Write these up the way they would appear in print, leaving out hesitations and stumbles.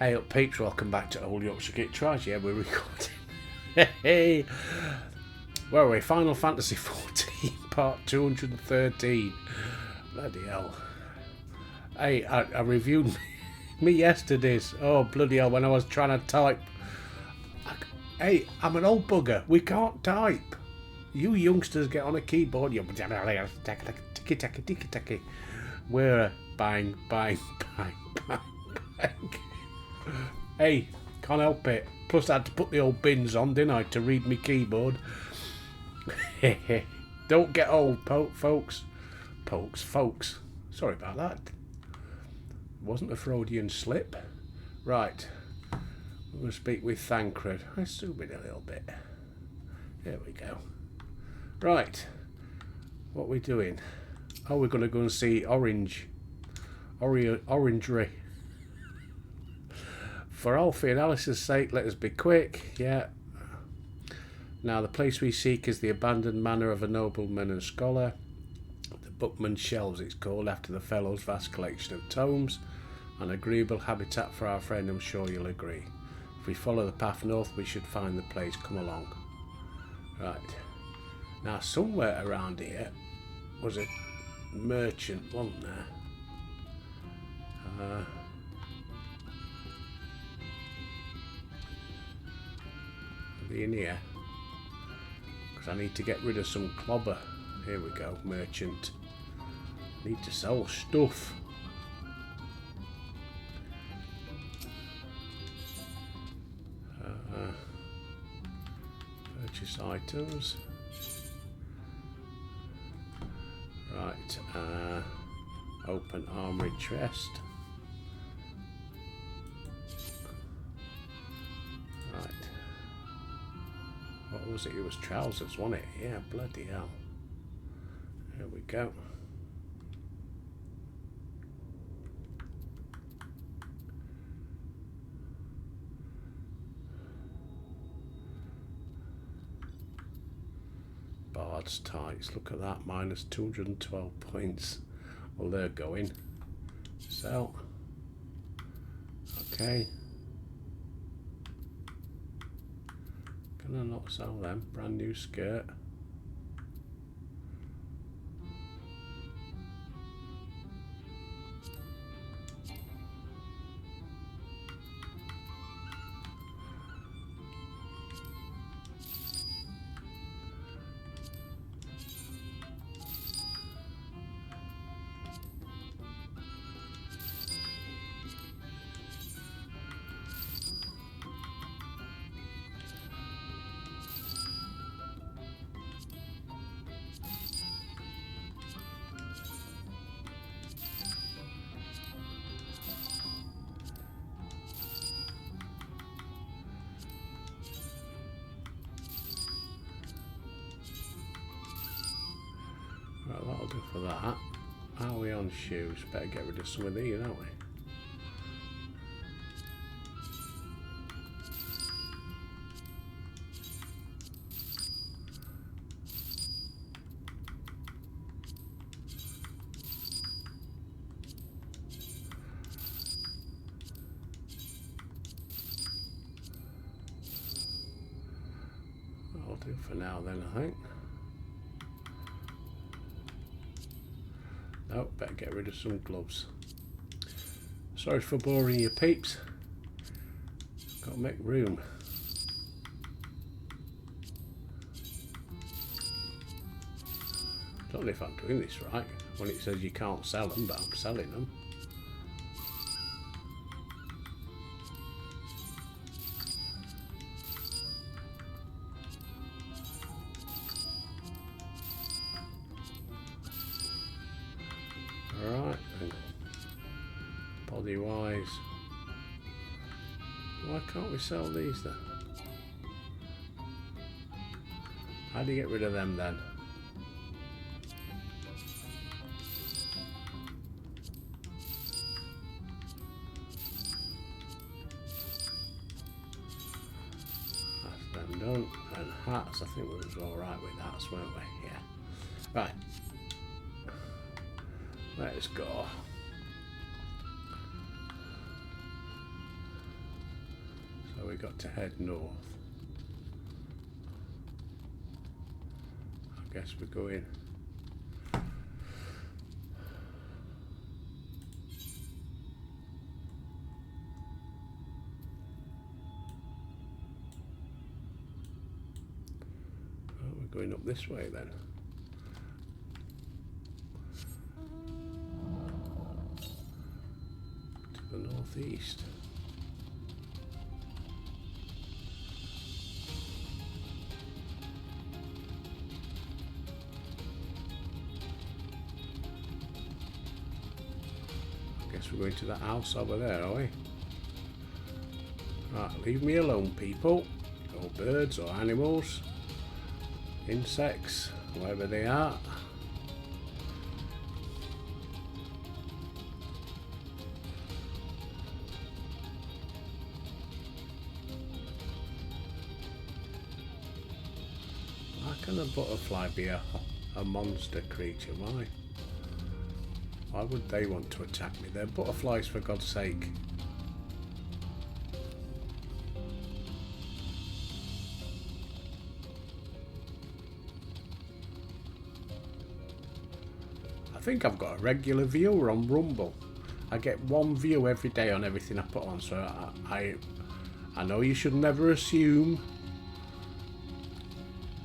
Hey up peeps, welcome back to Old Yorkshire Kit Trash. Yeah, we're recording. Hey, where are we? Final Fantasy 14 part 213. Bloody hell. Hey, I reviewed me yesterday's. Oh bloody hell, when I was trying to type. Hey, I'm an old bugger, we can't type. You youngsters get on a keyboard, you ticky tacky ticky tacky. We're bang bang bang bang bang. Hey, can't help it. Plus I had to put the old bins on, didn't I, to read my keyboard. Don't get old, folks. Folks. Sorry about that. It wasn't a Freudian slip. Right. We're going to speak with Thancred. I zoomed in a little bit. There we go. Right. What are we doing? Oh, we're going to go and see Orangery. For Alfie and Alice's sake, let us be quick. Yeah. Now, the place we seek is the abandoned manor of a nobleman and scholar. The Bookman's Shelves, it's called, after the fellow's vast collection of tomes. An agreeable habitat for our friend, I'm sure you'll agree. If we follow the path north, we should find the place. Come along. Right. Now, somewhere around here was a merchant, wasn't there? In here, because I need to get rid of some clobber. Here we go, merchant. Need to sell stuff. Purchase items. Right. Open armory chest. Right. What was it? It was trousers, wasn't it? Yeah, bloody hell. There we go. Bard's tights. Look at that. Minus 212 points. Well, they're going. Sell. Okay. Can I not sell them? Brand new skirt. Right, that'll do for that. How are we on shoes? Better get rid of some of these, don't we? That'll do for now then, I think. Oh, better get rid of some gloves. Sorry for boring you peeps. Got to make room. Don't know if I'm doing this right when it says you can't sell them, but I'm selling them. Alright then. Body wise. Why can't we sell these then? How do you get rid of them then? That's them done. And hats, I think we was alright with hats, weren't we? Yeah. Right. Let's go. we got to head north. I guess we're going. Oh, we're going up this way then. To the northeast. We're going to that house over there, are we? Right, leave me alone, people. Or birds, or animals, insects, wherever they are. How can a butterfly be a monster creature? Why? Why would they want to attack me? They're butterflies, for God's sake. I think I've got a regular viewer on Rumble. I get one view every day on everything I put on, so I know you should never assume,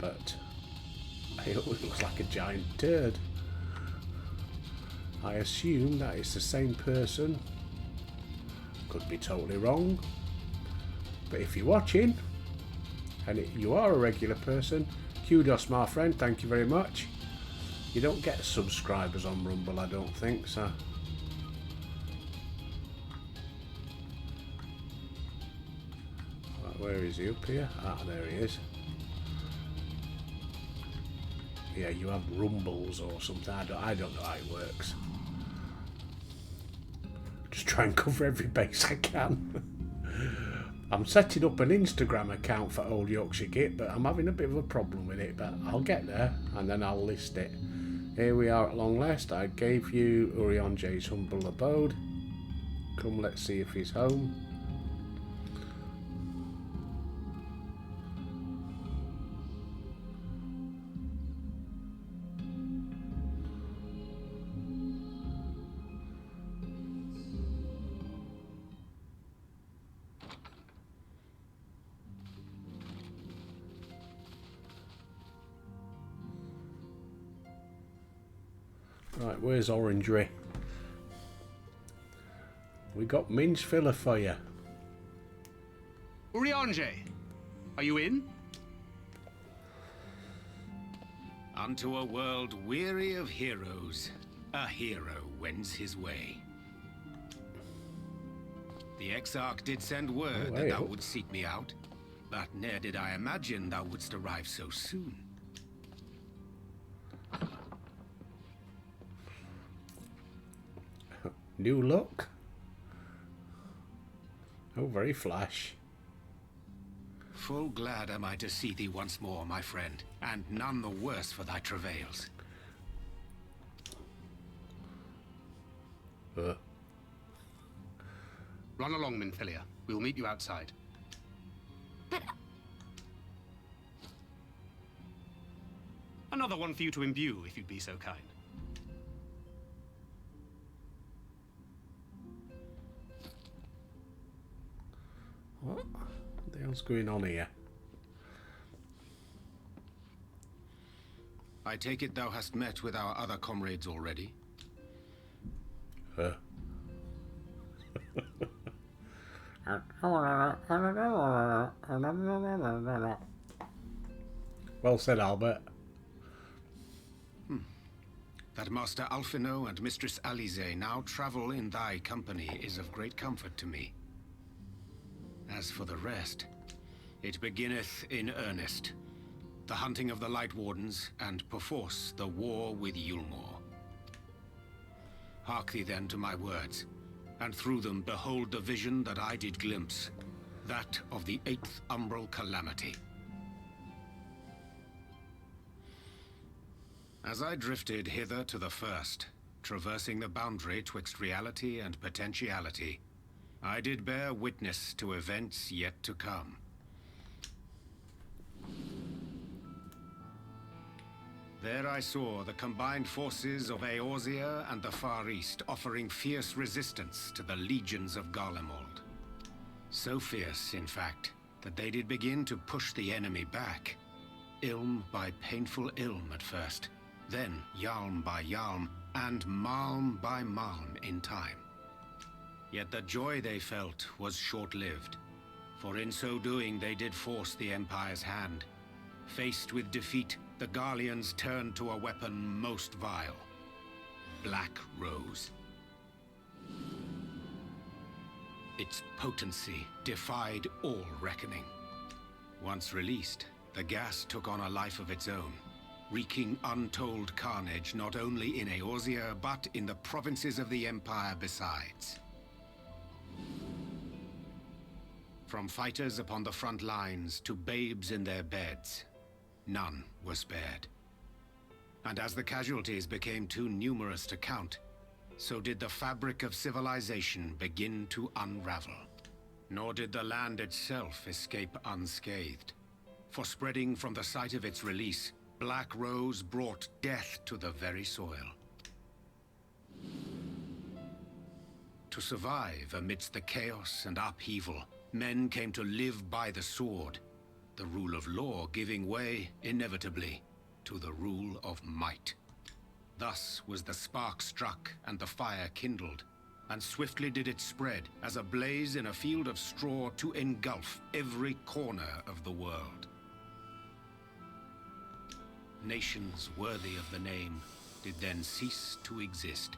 but it looks like a giant turd. I assume that it's the same person. Could be totally wrong. But if you're watching, and you are a regular person, kudos, my friend, thank you very much. You don't get subscribers on Rumble, I don't think, so. Right, where is he? Up here? Ah, there he is. Yeah, you have rumbles or something. I don't know how it works. Just try and cover every base I can. I'm setting up an Instagram account for Old Yorkshire Git, but I'm having a bit of a problem with it, but I'll get there and then I'll list it. Here we are at long last. I gave you Urianjay's humble abode. Come, let's see if he's home. Right, where's Orangery? We got mince filler for you. Urianjay, are you in? Unto a world weary of heroes, a hero wends his way. The Exarch did send word that thou wouldst seek me out, but ne'er did I imagine thou wouldst arrive so soon. New look. Oh, very flash. Full glad am I to see thee once more, my friend, and none the worse for thy travails. Run along, Minfilia. We'll meet you outside. But... Another one for you to imbue, if you'd be so kind. What the hell's going on here? I take it thou hast met with our other comrades already? Well said, Albert. That Master Alphino and Mistress Alisaie now travel in thy company is of great comfort to me. As for the rest, it beginneth in earnest. The hunting of the Light Wardens, and perforce the war with Yulmore. Hark thee then to my words, and through them behold the vision that I did glimpse, that of the 8th Umbral Calamity. As I drifted hither to the first, traversing the boundary twixt reality and potentiality, I did bear witness to events yet to come. There I saw the combined forces of Eorzea and the Far East offering fierce resistance to the legions of Garlemald. So fierce, in fact, that they did begin to push the enemy back. Ilm by painful Ilm at first, then Yalm by Yalm, and Malm by Malm in time. Yet the joy they felt was short-lived, for in so doing they did force the Empire's hand. Faced with defeat, the Garleans turned to a weapon most vile: Black Rose. Its potency defied all reckoning. Once released, the gas took on a life of its own, wreaking untold carnage not only in Eorzea, but in the provinces of the Empire besides. From fighters upon the front lines to babes in their beds, none were spared. And as the casualties became too numerous to count, so did the fabric of civilization begin to unravel. Nor did the land itself escape unscathed. For spreading from the site of its release, Black Rose brought death to the very soil. To survive amidst the chaos and upheaval, men came to live by the sword, the rule of law giving way, inevitably, to the rule of might. Thus was the spark struck and the fire kindled, and swiftly did it spread as a blaze in a field of straw to engulf every corner of the world. Nations worthy of the name did then cease to exist,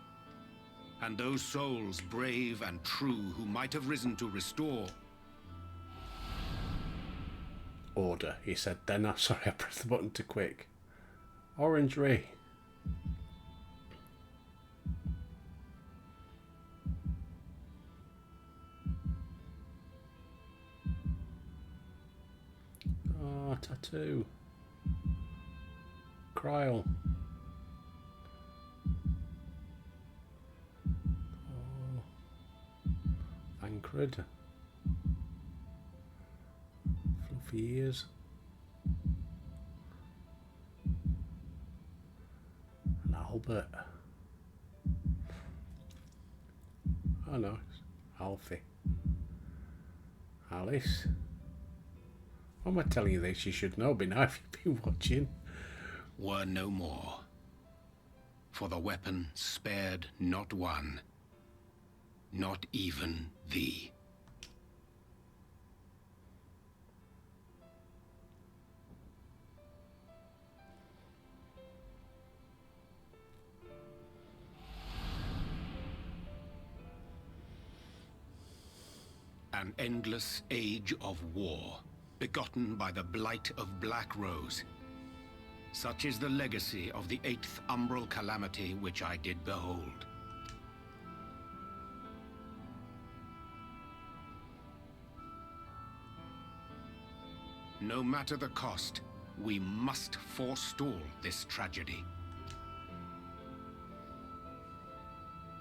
and those souls brave and true who might have risen to restore. Order, he said then. I'm sorry, I pressed the button too quick. Orangery. Oh, tattoo. Kryl. Oh. Thancred. Fluffy ears. And Albert. Oh no, it's Alfie. Alice. Why am I telling you this? You should know by now if you've been watching. Were no more. For the weapon spared not one, not even thee. An endless age of war, begotten by the blight of Black Rose. Such is the legacy of the 8th umbral calamity which I did behold. No matter the cost, we must forestall this tragedy.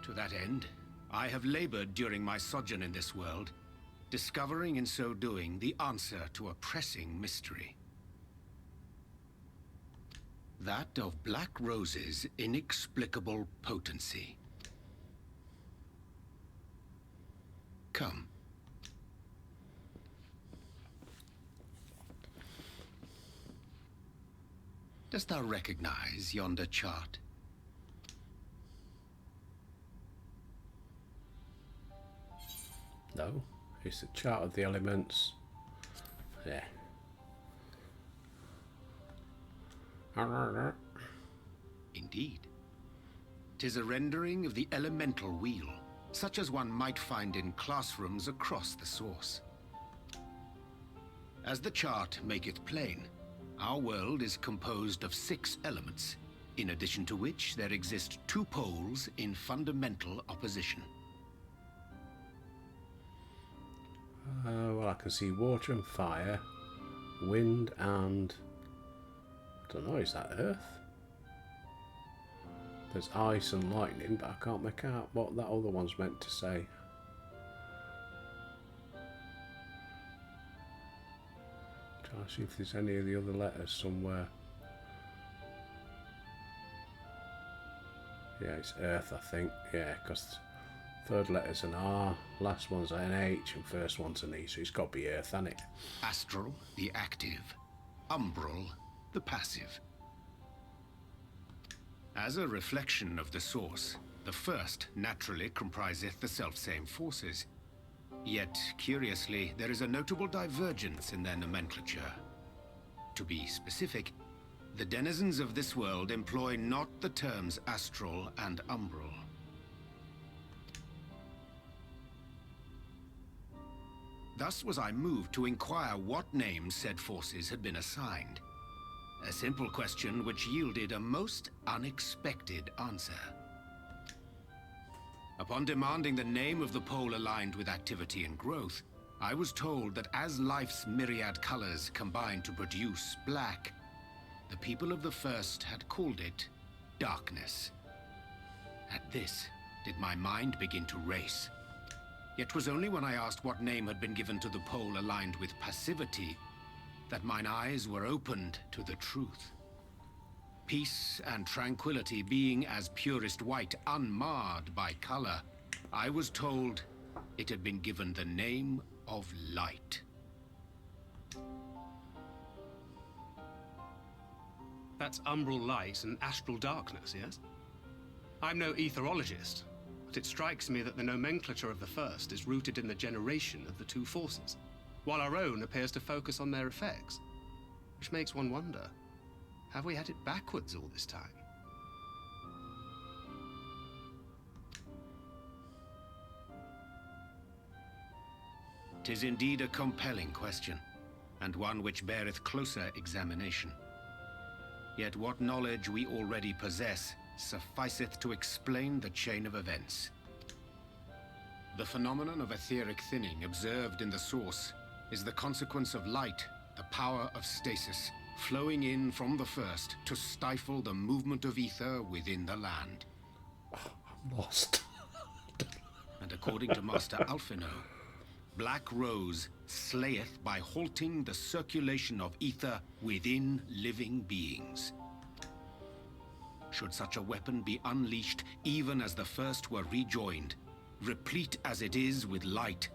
To that end, I have labored during my sojourn in this world, discovering in so doing the answer to a pressing mystery. That of Black Rose's inexplicable potency. Come. Dost thou recognize yonder chart? No, it's a chart of the elements. Yeah. Indeed. 'Tis a rendering of the elemental wheel, such as one might find in classrooms across the source. As the chart maketh plain, our world is composed of 6 elements, in addition to which there exist 2 poles in fundamental opposition. Well, I can see water and fire, wind and... I don't know, is that earth? There's ice and lightning, but I can't make out what that other one's meant to say. Let's see if there's any of the other letters somewhere. Yeah, it's Earth, I think. Yeah, because third letter's an R, last one's an H, and first one's an E, so it's got to be Earth, hasn't it? Astral, the active. Umbral, the passive. As a reflection of the source, the first naturally compriseth the selfsame forces. Yet, curiously, there is a notable divergence in their nomenclature. To be specific, the denizens of this world employ not the terms astral and umbral. Thus was I moved to inquire what names said forces had been assigned. A simple question which yielded a most unexpected answer. Upon demanding the name of the pole aligned with activity and growth, I was told that as life's myriad colors combine to produce black, the people of the first had called it darkness. At this, did my mind begin to race. Yet 'twas only when I asked what name had been given to the pole aligned with passivity that mine eyes were opened to the truth. Peace and tranquility being as purest white, unmarred by color, I was told it had been given the name of light. That's umbral light and astral darkness, yes? I'm no etherologist, but it strikes me that the nomenclature of the first is rooted in the generation of the two forces, while our own appears to focus on their effects. Which makes one wonder, have we had it backwards all this time? "'Tis indeed a compelling question, and one which beareth closer examination. Yet what knowledge we already possess sufficeth to explain the chain of events. The phenomenon of etheric thinning observed in the source is the consequence of light, the power of stasis, flowing in from the first to stifle the movement of ether within the land. I'm lost. And according to Master Alphinaud, Black Rose slayeth by halting the circulation of ether within living beings. Should such a weapon be unleashed even as the first were rejoined, replete as it is with light,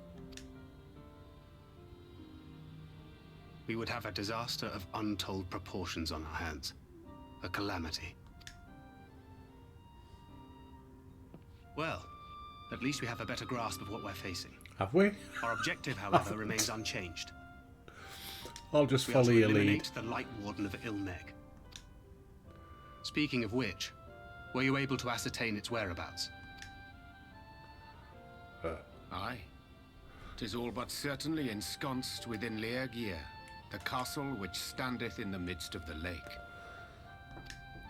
We would have a disaster of untold proportions on our hands. A calamity. Well, at least we have a better grasp of what we're facing. Have we? Our objective, however, remains unchanged. I'll just We are follow to your lead. eliminate the Light Warden of Ilmeg. Speaking of which, were you able to ascertain its whereabouts? Aye. 'Tis all but certainly ensconced within Lear Gear, the castle which standeth in the midst of the lake.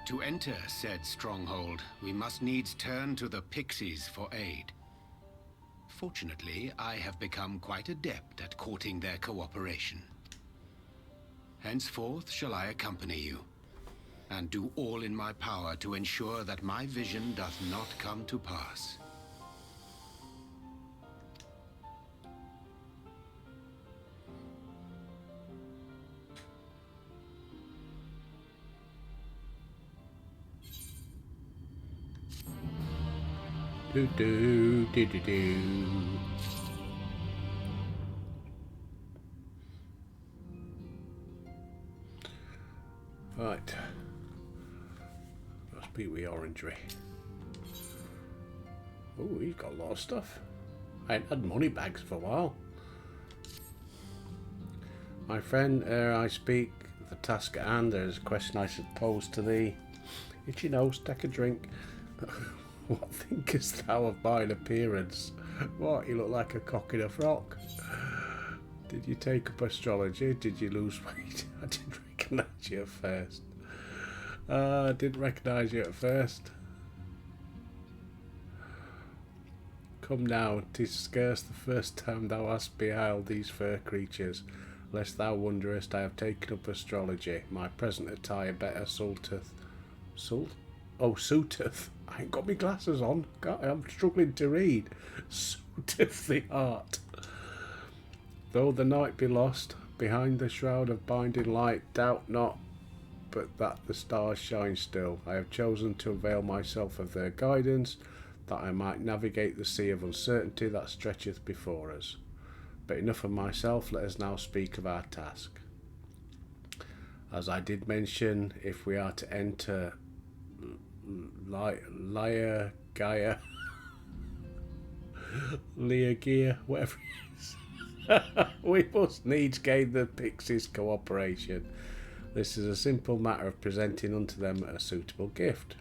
To enter said stronghold, we must needs turn to the Pixies for aid. Fortunately, I have become quite adept at courting their cooperation. Henceforth shall I accompany you, and do all in my power to ensure that my vision doth not come to pass. Do do do do do. Right. Must be with Orangery. Oh, he's got a lot of stuff. I ain't had money bags for a while. My friend, ere I speak the task at hand, there is a question I should pose to thee. Itchy nose, take a drink. What thinkest thou of mine appearance? What, you look like a cock in a frock. Did you take up astrology? Did you lose weight? I didn't recognise you at first. I didn't recognise you at first. Come now, 'tis scarce the first time thou hast beheld these fair creatures. Lest thou wonderest, I have taken up astrology. My present attire better suiteth. Suiteth. I ain't got my glasses on. I'm struggling to read. Suiteth the art. Though the night be lost, behind the shroud of binding light, doubt not but that the stars shine still. I have chosen to avail myself of their guidance, that I might navigate the sea of uncertainty that stretcheth before us. But enough of myself, let us now speak of our task. As I did mention, if we are to enter Gaia, Leogia, whatever it is, we must needs gain the pixies' cooperation. This is a simple matter of presenting unto them a suitable gift.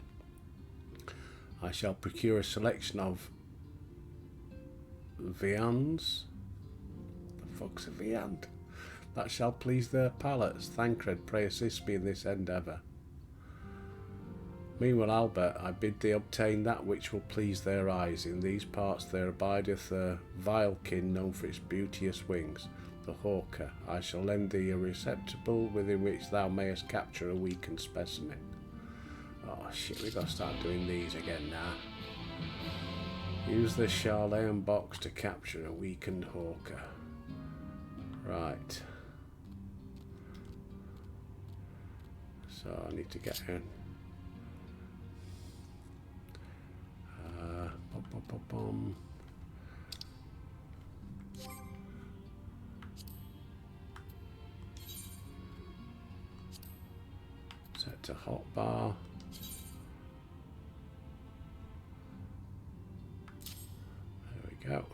I shall procure a selection of viands. The fuck's a viand? That shall please their palates. Thancred, pray assist me in this endeavour. Meanwhile, Albert, I bid thee obtain that which will please their eyes. In these parts there abideth a vilekin known for its beauteous wings, the hawker. I shall lend thee a receptacle within which thou mayest capture a weakened specimen. Oh shit, we gotta start doing these again now. Use the Charlayan box to capture a weakened hawker. Right. So I need to get in. Set to hotbar. There we go.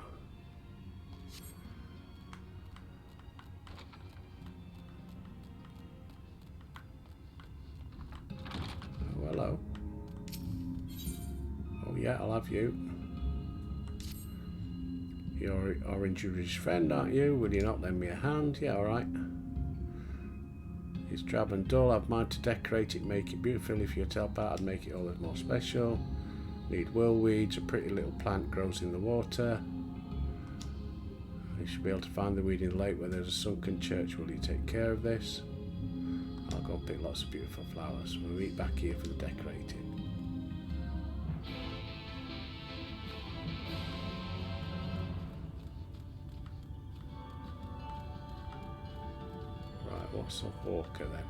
Oh, hello. Oh yeah, I'll have you. You're Orange's friend, aren't you? Will you not lend me a hand? Yeah, alright. It's drab and dull. I've mind to decorate it, make it beautiful. If you'd help out, I'd make it all the more special. Need whirlweeds. A pretty little plant grows in the water. You should be able to find the weed in the lake where there's a sunken church. Will you take care of this? I'll go and pick lots of beautiful flowers. We'll meet back here for the decorating. What's a hawker then?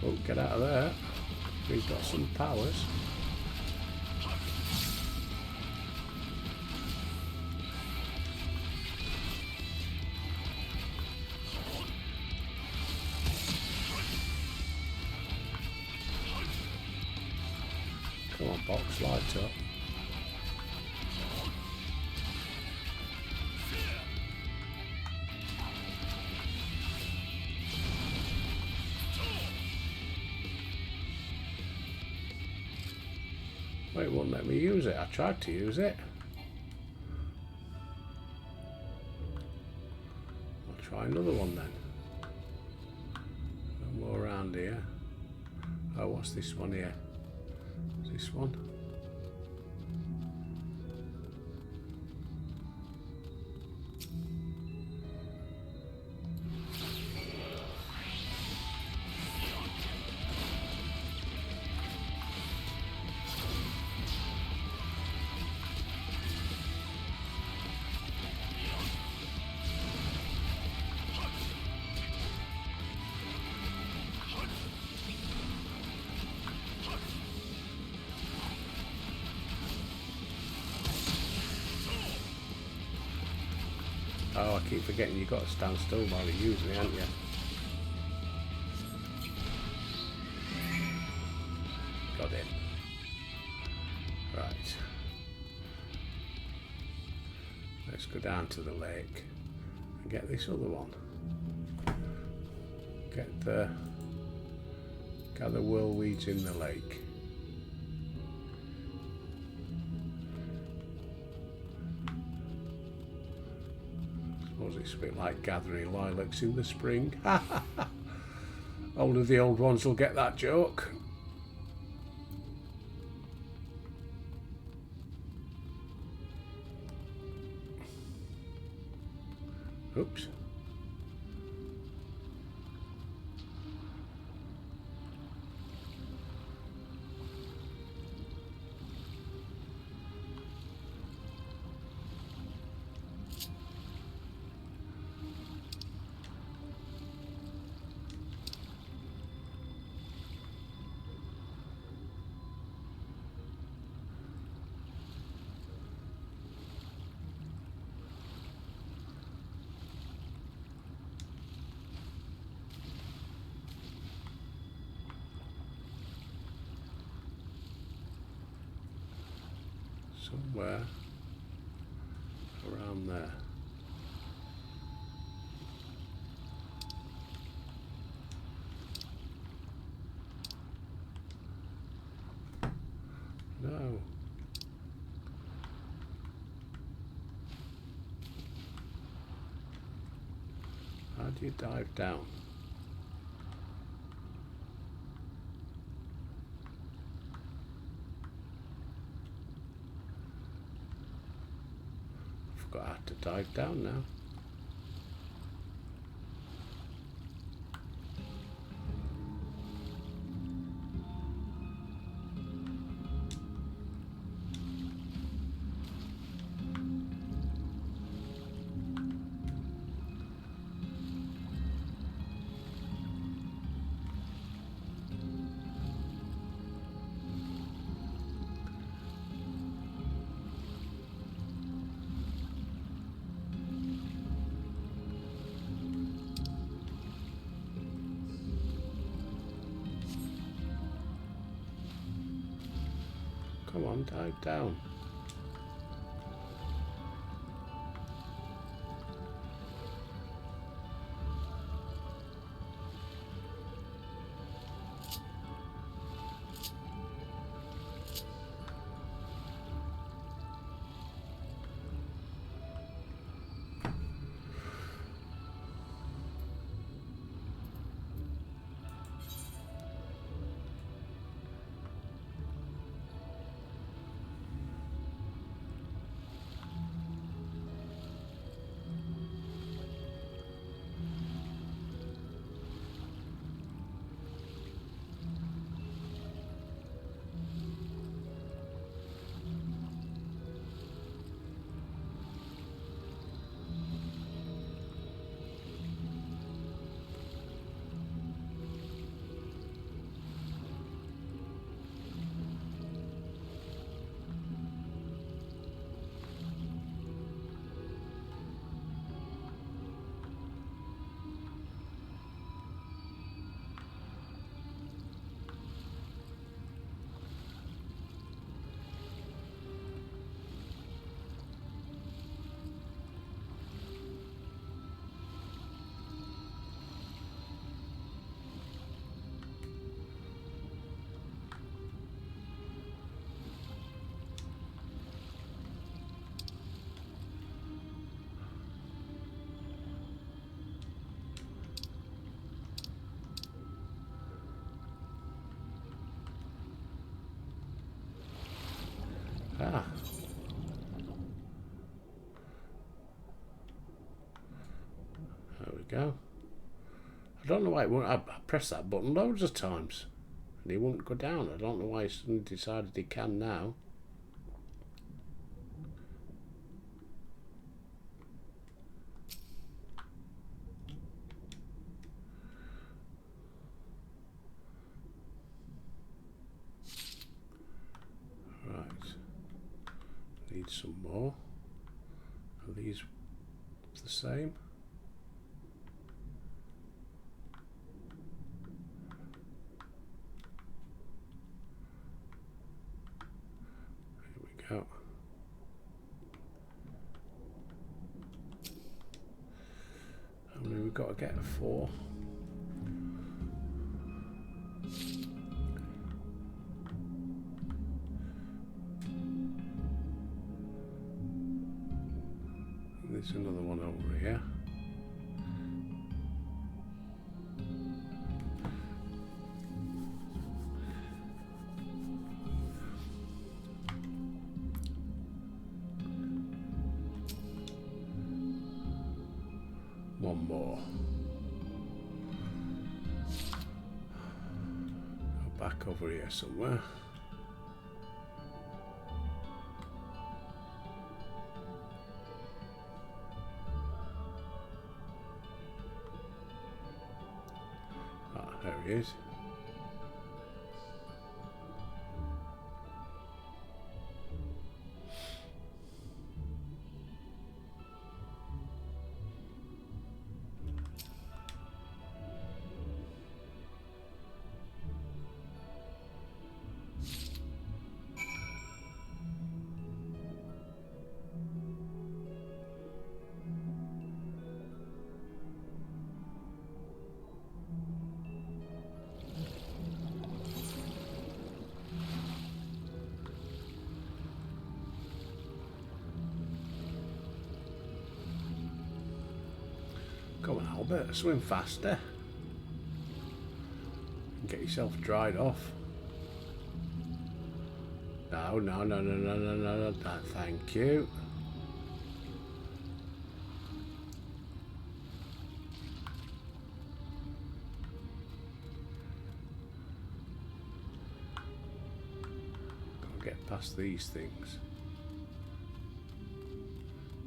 Oh, get out of there. We've got some powers. Come on, box, light up. Wait, it won't let me use it. I tried to use it. I'll try another one then. No more around here. Oh, what's this one here? This one. Oh, I keep forgetting you've got to stand still while you're using it, haven't you? Got it. Right. Let's go down to the lake and get this other one. Gather whirlweeds in the lake. It's a bit like gathering lilacs in the spring. Only the old ones will get that joke. Oops. Somewhere around there. No. How do you dive down? I have to dive down now. Come on, dive down. Ah. There we go. I don't know why it won't. I pressed that button loads of times and he wouldn't go down. I don't know why he suddenly decided he can now. Need some more. Are these the same? Here we go. How many we've got to get? 4. There's another one over here. One more. Go back over here somewhere. Ah, there he is. Come on, Albert, swim faster. Get yourself dried off. No, no, no, no, no, no, no, no. Thank you. Gotta get past these things.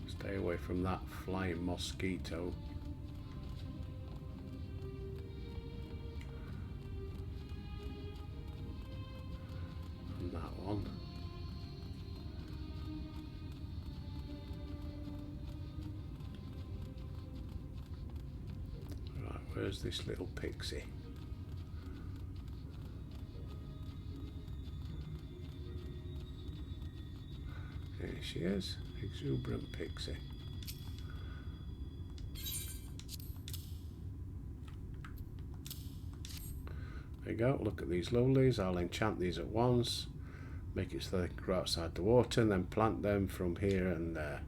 Stay away from that flying mosquito. Where's this little pixie? There she is, exuberant pixie. There you go, look at these lovelies. I'll enchant these at once, make it so they can grow outside the water, and then plant them from here and there.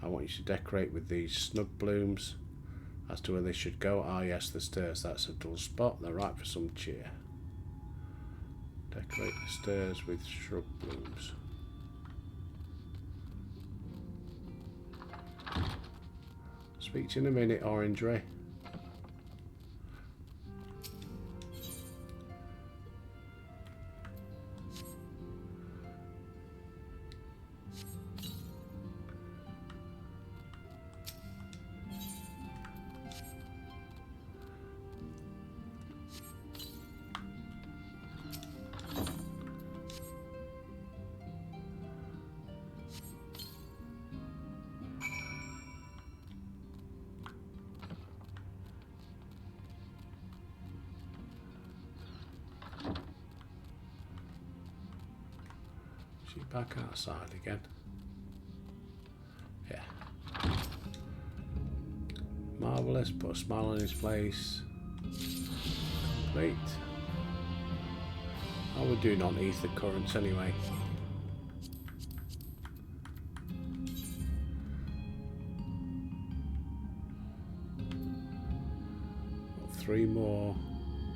I want you to decorate with these snug blooms. As to where they should go, ah yes, the stairs, that's a dull spot, they're right for some cheer. Decorate the stairs with shrub blooms. Speak to you in a minute, Orange Ray. She's back outside again. Yeah. Marvellous, put a smile on his face. Complete. How are we doing on ether currents anyway? Got 3 more,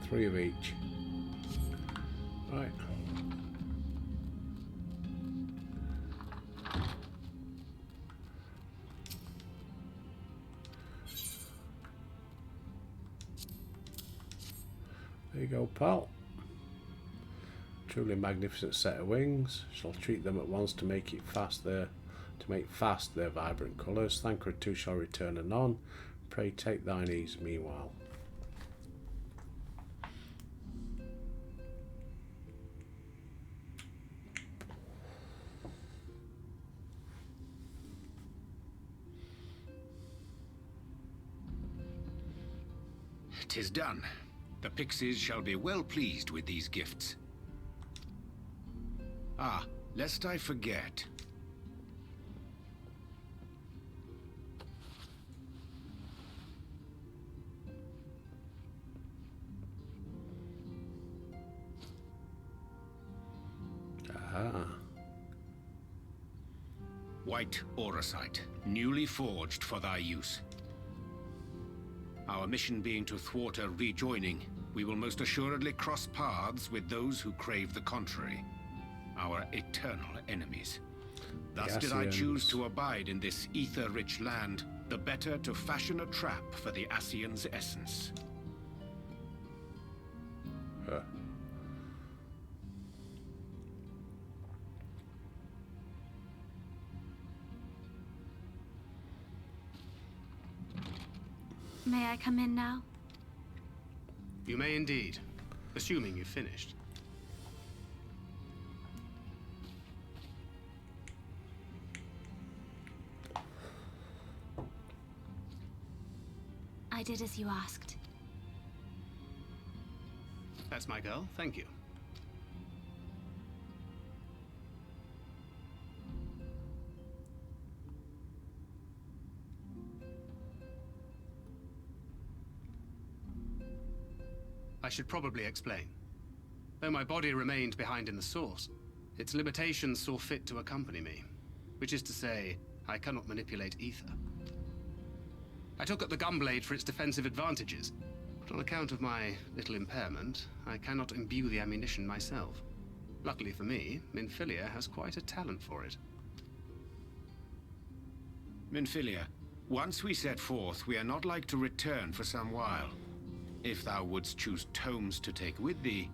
3 of each. Right. There you go, pal. Truly magnificent set of wings. Shall treat them at once to make fast their vibrant colours. Thancred too shall return anon. Pray take thine ease meanwhile. "'Tis done. The pixies shall be well pleased with these gifts. Ah, lest I forget. Ah. White auracite, newly forged for thy use. Our mission being to thwart a rejoining, we will most assuredly cross paths with those who crave the contrary. Our eternal enemies. Thus did I Ascians. choose to abide in this ether-rich land, the better to fashion a trap for the Ascian's essence. Huh. May I come in now? You may indeed, assuming you've finished. I did as you asked. That's my girl, thank you. I should probably explain. Though my body remained behind in the source, its limitations saw fit to accompany me. Which is to say, I cannot manipulate ether. I took up the gunblade for its defensive advantages, but on account of my little impairment, I cannot imbue the ammunition myself. Luckily for me, Minfilia has quite a talent for it. Minfilia, once we set forth, we are not like to return for some while. If thou wouldst choose tomes to take with thee,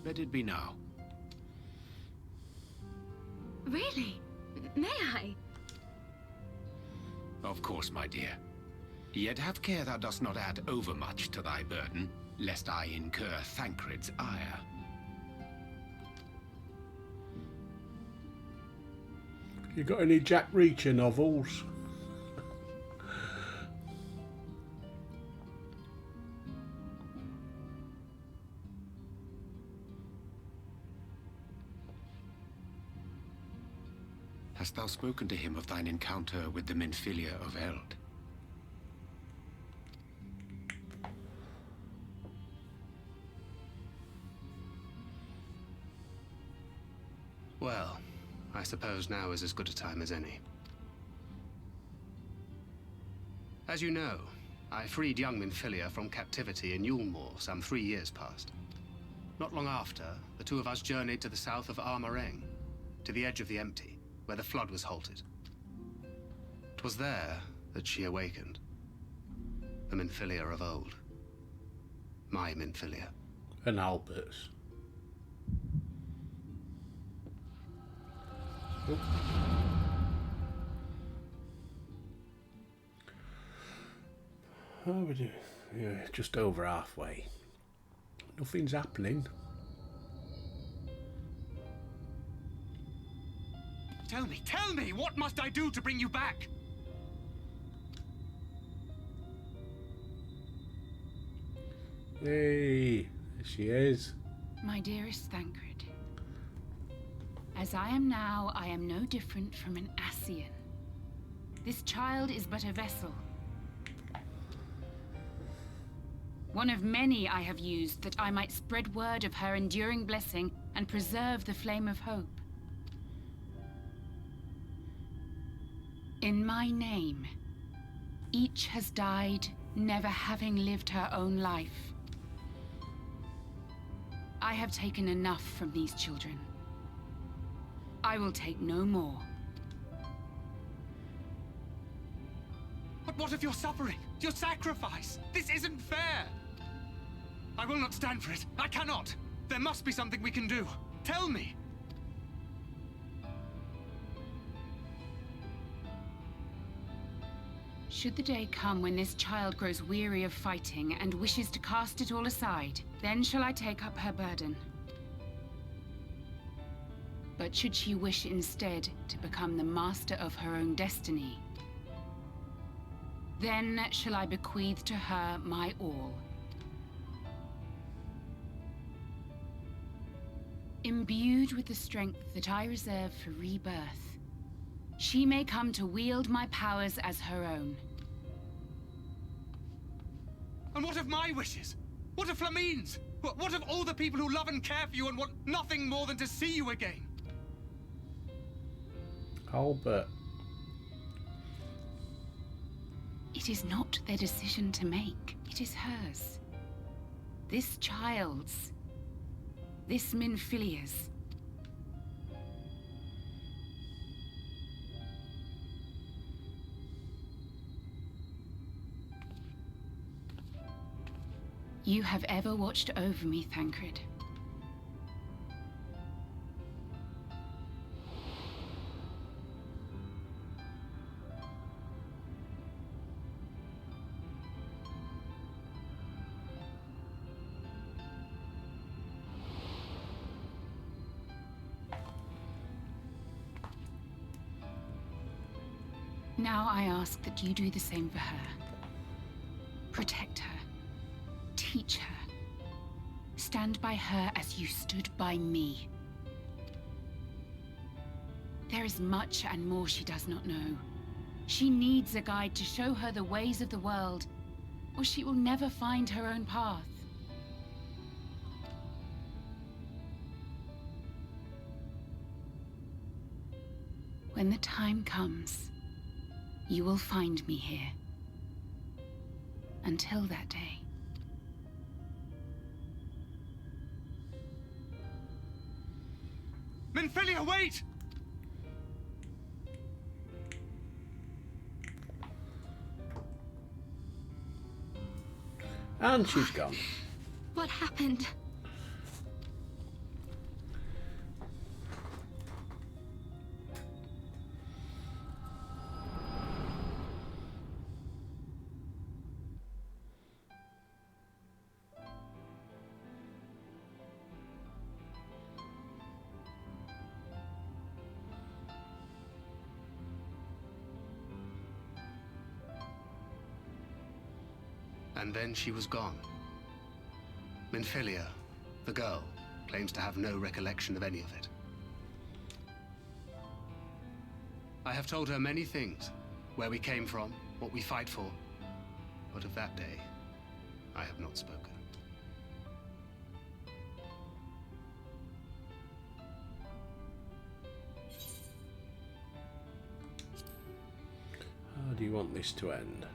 let it be now. Really? May I? Of course, my dear. Yet have care thou dost not add overmuch to thy burden, lest I incur Thancred's ire. You got any Jack Reacher novels? Hast thou spoken to him of thine encounter with the Minfilia of Eld? Well, I suppose now is as good a time as any. As you know, I freed young Minfilia from captivity in Yulmore some 3 years past. Not long after, the two of us journeyed to the south of Armareng, to the edge of the Empty, where the flood was halted. 'Twas there that she awakened. The Minfilia of old. My Minfilia. And Albert's. Oh. Oh, we do. Yeah, just over halfway. Nothing's happening. Tell me, what must I do to bring you back? Hey, there she is. My dearest Thancred, as I am now, I am no different from an Ascian. This child is but a vessel. One of many I have used that I might spread word of her enduring blessing and preserve the flame of hope. In my name, each has died, never having lived her own life. I have taken enough from these children. I will take no more. But what of your suffering? Your sacrifice? This isn't fair! I will not stand for it. I cannot! There must be something we can do. Tell me! Should the day come when this child grows weary of fighting and wishes to cast it all aside, then shall I take up her burden. But should she wish instead to become the master of her own destiny, then shall I bequeath to her my all. Imbued with the strength that I reserve for rebirth, she may come to wield my powers as her own. And what of my wishes? What of Flamine's? What of all the people who love and care for you and want nothing more than to see you again? Albert. It is not their decision to make. It is hers. This child's. This Minfilia's. You have ever watched over me, Thancred. Now I ask that you do the same for her. Protect her. Teach her. Stand by her as you stood by me. There is much and more she does not know. She needs a guide to show her the ways of the world, or she will never find her own path. When the time comes, you will find me here. Until that day. Minfilia, wait! And she's gone. What happened? And then she was gone. Minfilia, the girl, claims to have no recollection of any of it. I have told her many things. Where we came from, what we fight for. But of that day, I have not spoken. How do you want this to end?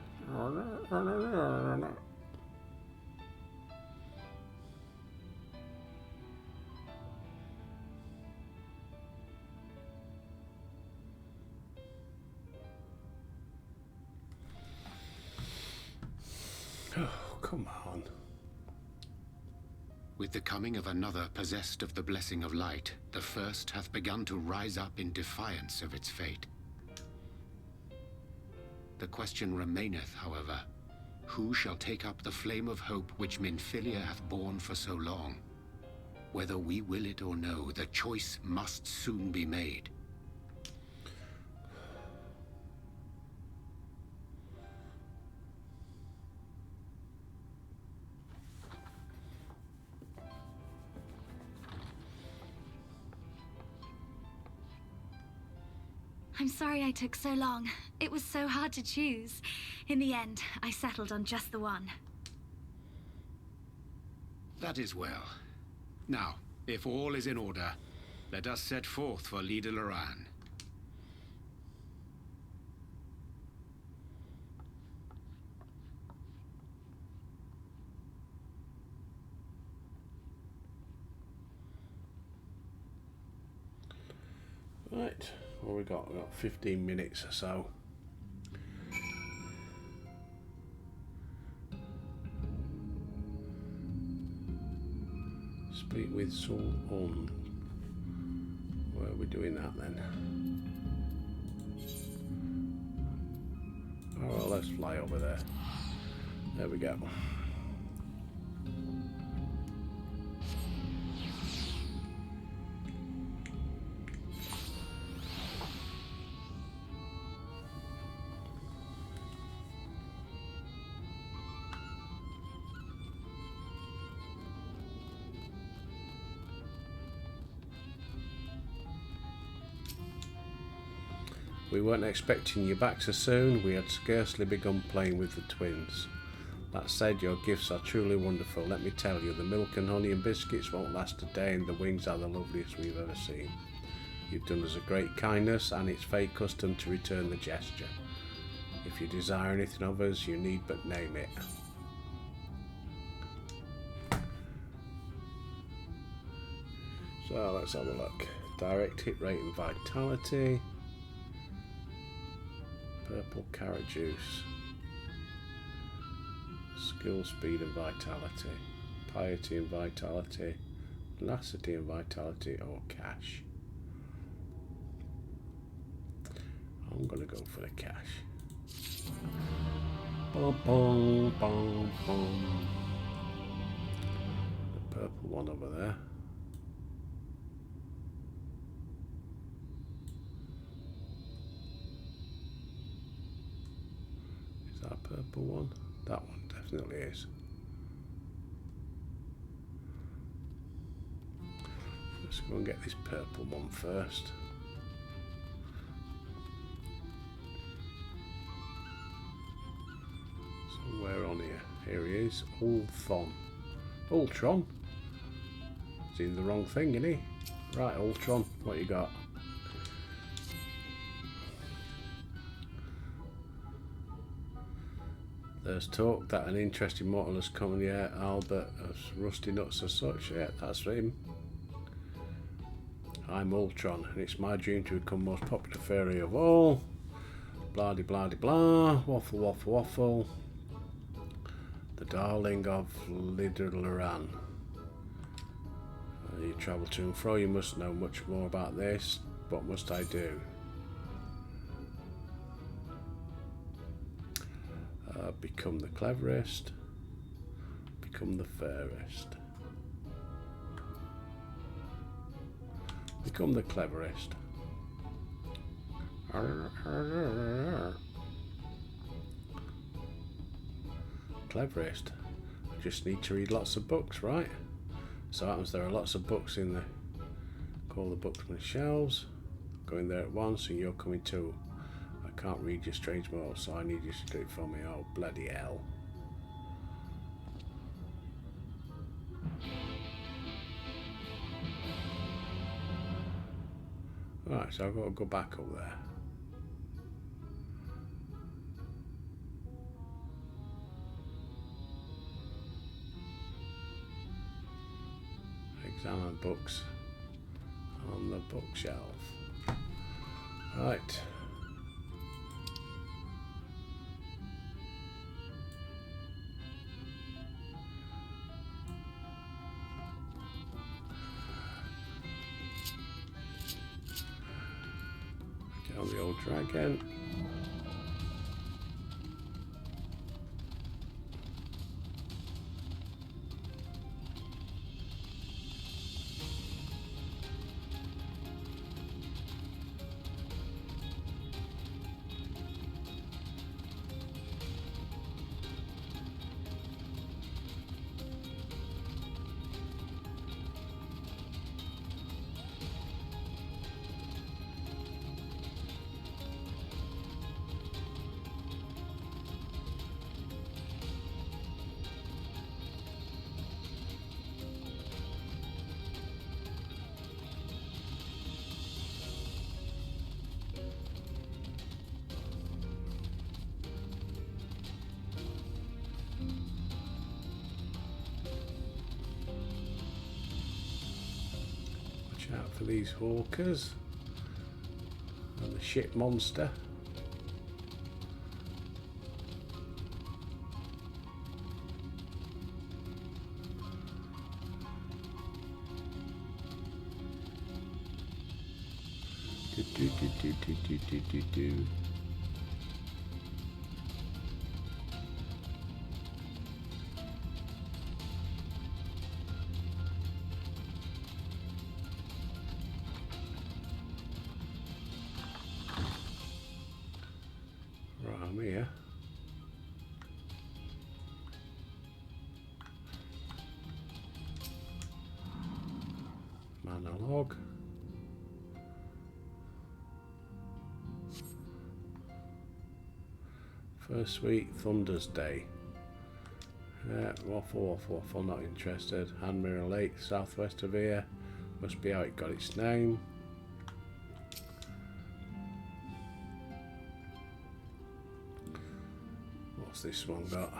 Oh, come on. With the coming of another possessed of the blessing of light, the first hath begun to rise up in defiance of its fate. The question remaineth, however, who shall take up the flame of hope which Minfilia hath borne for so long? Whether we will it or no, the choice must soon be made. I'm sorry I took so long. It was so hard to choose. In the end, I settled on just the one. That is well. Now, if all is in order, let us set forth for Lida Loran. Right, what we got? We've got 15 minutes or so. Speak with Sul-On. Where are we doing that then? Oh, well, let's fly over there. There we go. We weren't expecting you back so soon. We had scarcely begun playing with the twins. That said, your gifts are truly wonderful. Let me tell you, the milk and honey and biscuits won't last a day, and the wings are the loveliest we've ever seen. You've done us a great kindness, and it's Fae custom to return the gesture. If you desire anything of us, you need but name it. So let's have a look. Direct hit rate and vitality. Purple carrot juice. skill, speed and vitality, piety and vitality, tenacity and vitality, or cash. I'm gonna go for the cash. Boom, boom, boom, boom. The purple one over there. Is that a purple one? That one definitely is. Let's go and get this purple one first. Somewhere on here. Here he is. Ultron. Ultron? He's in the wrong thing, isn't he? Right, Ultron, what you got? There's talk that an interesting model has come in here, Albert, as Rusty Nuts as such. Yeah, that's him. I'm Ultron, and it's my dream to become most popular fairy of all. Blah de blah de blah. Waffle, waffle, waffle. The darling of Lidoran. You travel to and fro, you must know much more about this. What must I do? Become the cleverest. Become the fairest. Become the cleverest. Cleverest. I just need to read lots of books, right? So happens there are lots of books in the call the books on the shelves. Go in there at once and you're coming too. I can't read your strange model, so I need you to do it for me. Oh bloody hell. Right, so I've got to go back up there. Examine books on the bookshelf. Right. Get on the old dragon. Out for these hawkers and the ship monster. Do. Here. Monologue. First week, Thunder's Day. Waffle, waffle, waffle, not interested. Handmirror Lake, southwest of here. Must be how it got its name. What's this one got?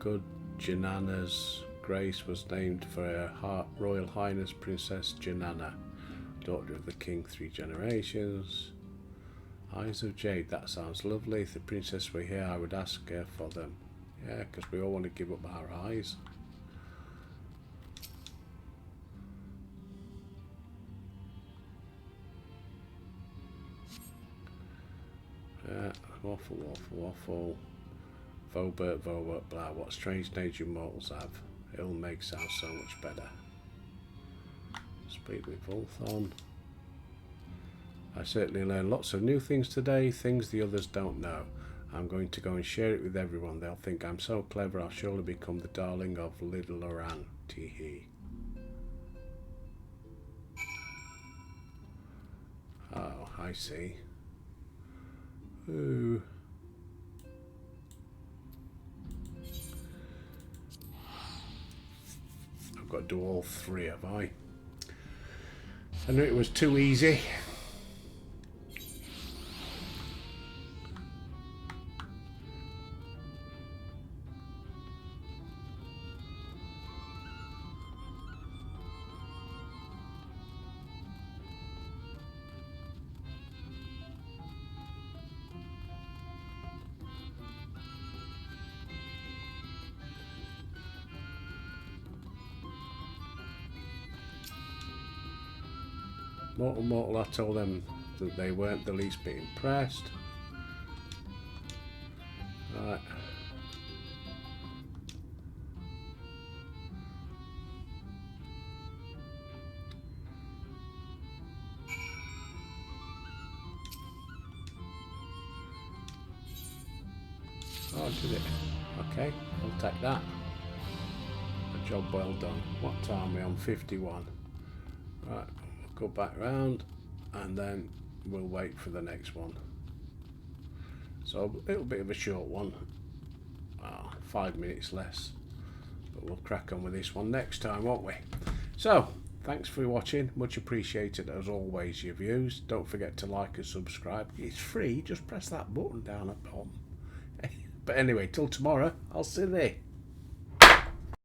Good Janana's grace was named for her Royal Highness Princess Janana, daughter of the king 3 generations. Eyes of Jade, that sounds lovely. If the princess were here, I would ask her for them. Yeah, because we all want to give up our eyes. Yeah, waffle, waffle, waffle. Vobert, Vobert, blah. What strange nature mortals have. It'll make sound so much better. Speak with Volthon. I certainly learned lots of new things today, things the others don't know. I'm going to go and share it with everyone. They'll think I'm so clever I'll surely become the darling of little Loran. Tee-hee. Oh, I see. Ooh. I've got to do all three, have I? I knew it was too easy. Mortal, I told them that they weren't the least bit impressed. Right. Oh, did it? Okay, I'll take that. A job well done. What time are we on? 51. Right. Go back round and then we'll wait for the next one. So a little bit of a short one, 5 minutes less, but we'll crack on with this one next time, won't we? So thanks for watching, much appreciated as always, your views. Don't forget to like and subscribe, it's free, just press that button down at the bottom. But anyway, till tomorrow, I'll see you there.